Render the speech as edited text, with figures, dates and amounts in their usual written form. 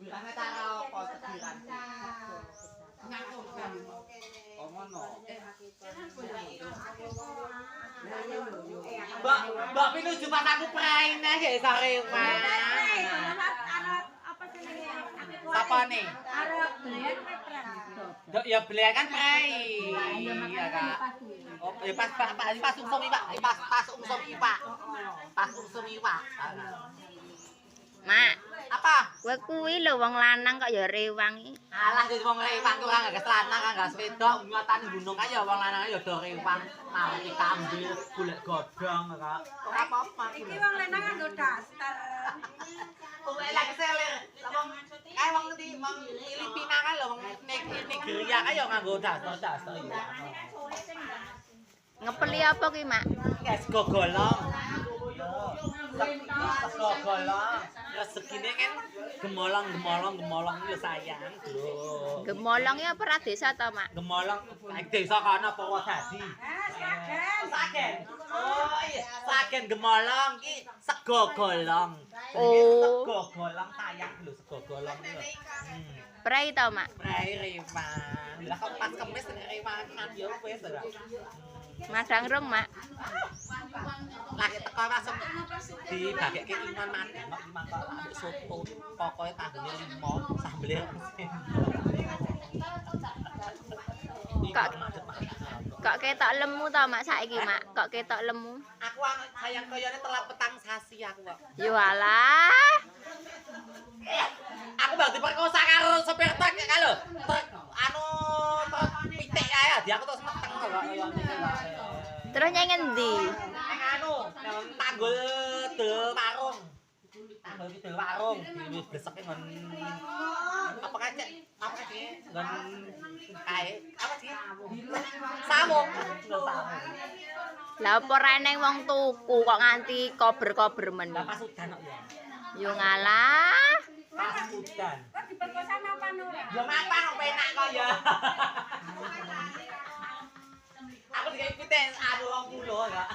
Wirane cara apa tegiran? Ngakokan. Oh ngono. Mbak pinuju pas aku praine ya sore wae. Apa jenenge? Sapane? Arep belian Dok ya belian kan prai. Iya Kak. Oh, ya pas usum Pak. Pas usum Pak. Pas usum Pak. Mak, Apa? kowe kuwi lho wong lanang kok ya rewang iki. Alah jadi wong rewang ku kan gak lanang kan gak wedok ngatan gunung ae ya wong lanang ya do rewang naliki kambil golek godhong Kak. Ora apa-apa. iki wong lanang nganggo daster. Kowe lagi selir. Wong wong ndi wong Filipina kan lho wong Nigeria kan ya nganggo daster ya. Ngepeli apa kuwi, Mak? Guys gogolong. Gogolong. Rezekine kan gemolong yo sayang lho. Gemolong ya apa desa ta, Mak? Gemolong desa kana Purwodadi. Sagen. Oh iya, sagen gemolong iki sego golong. Oh. Sego golong sayang lho sego golong lho. Prei ta, Mak? Prei rewang. Lah kok pas kemis rewangan yo wis lho. Madang rong, Mak. Lagi teko langsung dibagekke iman mati kok iman kok ambek soto. Pokoke tanggane 5 sambele Kok ketok lemu ta, Mak, saiki, Mak? Kok ketok lemu? Aku sayang koyone telat petang sasi aku kok. Yo alah. Aku bang diperkosa karo sopir truk ya lho. Truk anu truk pitik ae di aku terus meteng kok kaya ngene kok. Terus nyang ngendi? Nang anu nang tanggul del warung. Tanggul iki del warung wis bleseke ngon apa kae apa sih ngon kae apa sih? Samuk. Lah apa reneng wong tuku kok nganti kober-kober men. Lah pas udan kok ya. Yo ngalah. Pas udan. Kok diperkosa napa ora? Ya mapan kok penak kok ya. Aku dikai pitik adu 20 enggak.